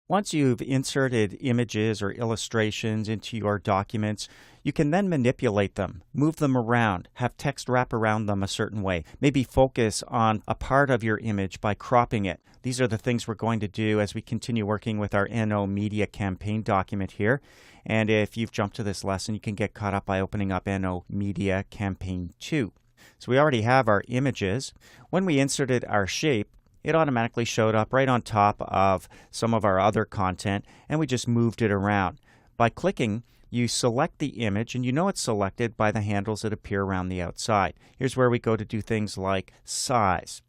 Once you've inserted images or illustrations into your documents, you can then manipulate them, move them around, have text wrap around them a certain way, maybe focus on a part of your image by cropping it. These are the things we're going to do as we continue working with our NO Media Campaign document here. And if you've jumped to this lesson, you can get caught up by opening up NO Media Campaign 2. So we already have our images. When we inserted our shape, it automatically showed up right on top of some of our other content, and we just moved it around. By clicking, you select the image, and you know it's selected by the handles that appear around the outside. Here's where we go to do things like size.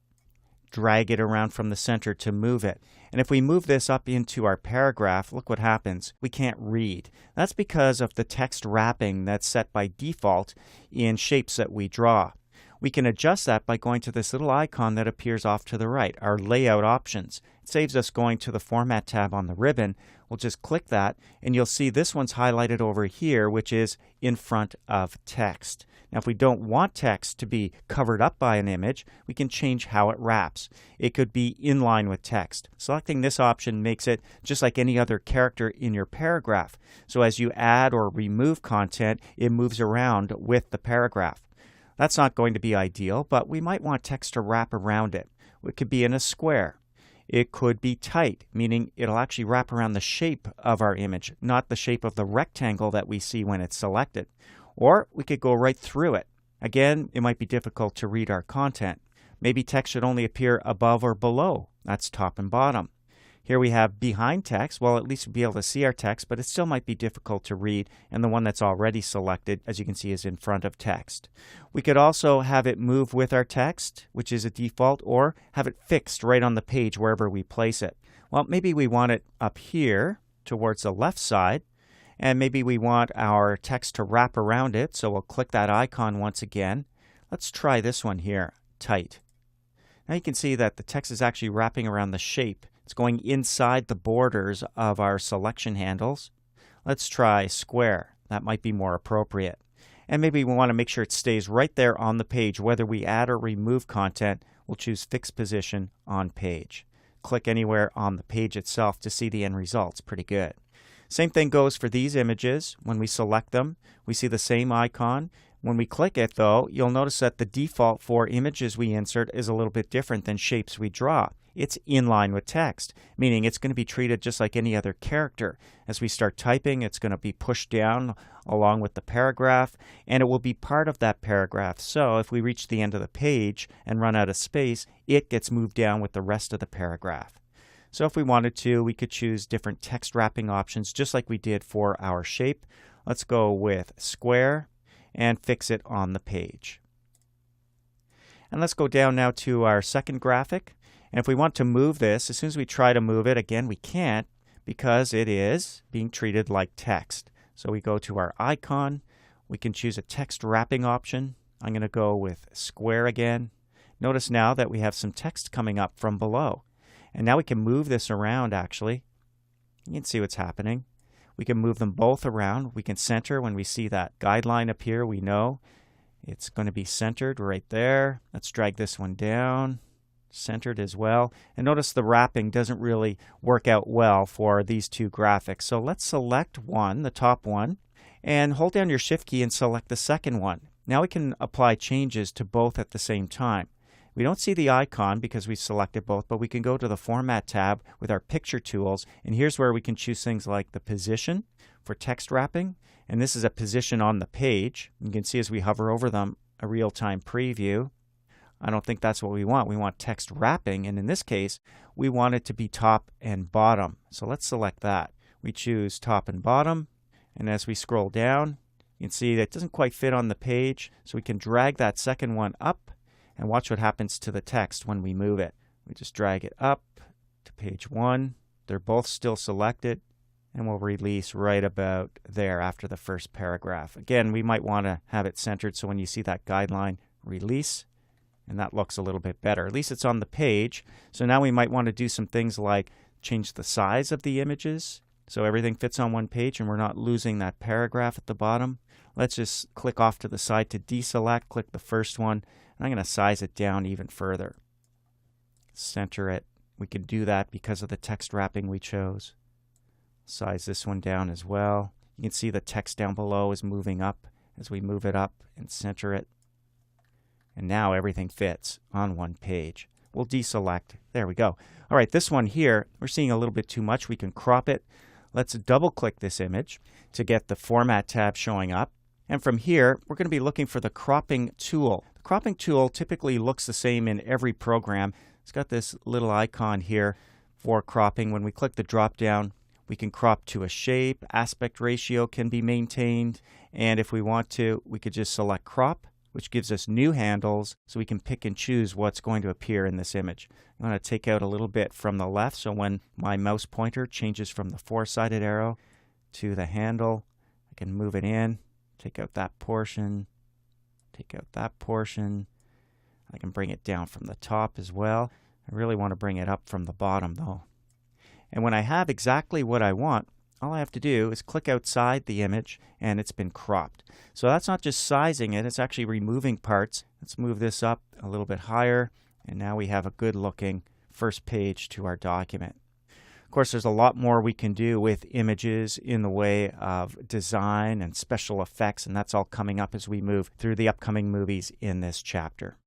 Drag it around from the center to move it. And if we move this up into our paragraph, look what happens. We can't read. That's because of the text wrapping that's set by default in shapes that we draw. We can adjust that by going to this little icon that appears off to the right, our layout options. It saves us going to the Format tab on the ribbon. We'll just click that, and you'll see this one's highlighted over here, which is in front of text. Now, if we don't want text to be covered up by an image, we can change how it wraps. It could be in line with text. Selecting this option makes it just like any other character in your paragraph. So as you add or remove content, it moves around with the paragraph. That's not going to be ideal, but we might want text to wrap around it. It could be in a square. It could be tight, meaning it'll actually wrap around the shape of our image, not the shape of the rectangle that we see when it's selected. Or we could go right through it. Again, it might be difficult to read our content. Maybe text should only appear above or below. That's top and bottom. Here we have behind text. Well, at least we'll be able to see our text, but it still might be difficult to read. And the one that's already selected, as you can see, is in front of text. We could also have it move with our text, which is a default, or have it fixed right on the page wherever we place it. Well, maybe we want it up here towards the left side, and maybe we want our text to wrap around it. So we'll click that icon once again. Let's try this one here, tight. Now you can see that the text is actually wrapping around the shape. It's going inside the borders of our selection handles. Let's try square. That might be more appropriate. And maybe we want to make sure it stays right there on the page. Whether we add or remove content, we'll choose fixed position on page. Click anywhere on the page itself to see the end results. Pretty good. Same thing goes for these images. When we select them, we see the same icon. When we click it, though, you'll notice that the default for images we insert is a little bit different than shapes we draw. It's in line with text, meaning it's going to be treated just like any other character. As we start typing, it's going to be pushed down along with the paragraph, and it will be part of that paragraph. So if we reach the end of the page and run out of space, it gets moved down with the rest of the paragraph. So if we wanted to, we could choose different text wrapping options just like we did for our shape. Let's go with square and fix it on the page. And let's go down now to our second graphic. And if we want to move this, as soon as we try to move it, again, we can't because it is being treated like text. So we go to our icon. We can choose a text wrapping option. I'm going to go with square again. Notice now that we have some text coming up from below. And now we can move this around, actually. You can see what's happening. We can move them both around. We can center when we see that guideline up here. We know it's going to be centered right there. Let's drag this one down. Centered as well. And notice the wrapping doesn't really work out well for these two graphics. So let's select one, the top one, and hold down your Shift key and select the second one. Now we can apply changes to both at the same time. We don't see the icon because we selected both, but we can go to the Format tab with our picture tools, and here's where we can choose things like the position for text wrapping, and this is a position on the page. You can see as we hover over them, a real-time preview. I don't think that's what we want. We want text wrapping, and in this case, we want it to be top and bottom. So let's select that. We choose top and bottom, and as we scroll down, you can see that it doesn't quite fit on the page, so we can drag that second one up, and watch what happens to the text when we move it. We just drag it up to page 1. They're both still selected, and we'll release right about there after the first paragraph. Again, we might want to have it centered so when you see that guideline, release, and that looks a little bit better. At least it's on the page. So now we might want to do some things like change the size of the images so everything fits on one page and we're not losing that paragraph at the bottom. Let's just click off to the side to deselect, click the first one, and I'm going to size it down even further. Center it. We can do that because of the text wrapping we chose. Size this one down as well. You can see the text down below is moving up as we move it up and center it. And now everything fits on one page. We'll deselect. There we go. All right, this one here, we're seeing a little bit too much. We can crop it. Let's double-click this image to get the Format tab showing up. And from here, we're going to be looking for the cropping tool. The cropping tool typically looks the same in every program. It's got this little icon here for cropping. When we click the drop-down, we can crop to a shape. Aspect ratio can be maintained. And if we want to, we could just select crop, which gives us new handles, so we can pick and choose what's going to appear in this image. I'm going to take out a little bit from the left, so when my mouse pointer changes from the four-sided arrow to the handle, I can move it in, take out that portion, take out that portion. I can bring it down from the top as well. I really want to bring it up from the bottom though. And when I have exactly what I want, all I have to do is click outside the image and it's been cropped. So that's not just sizing it, it's actually removing parts. Let's move this up a little bit higher, and now we have a good looking first page to our document. Of course, there's a lot more we can do with images in the way of design and special effects, and that's all coming up as we move through the upcoming movies in this chapter.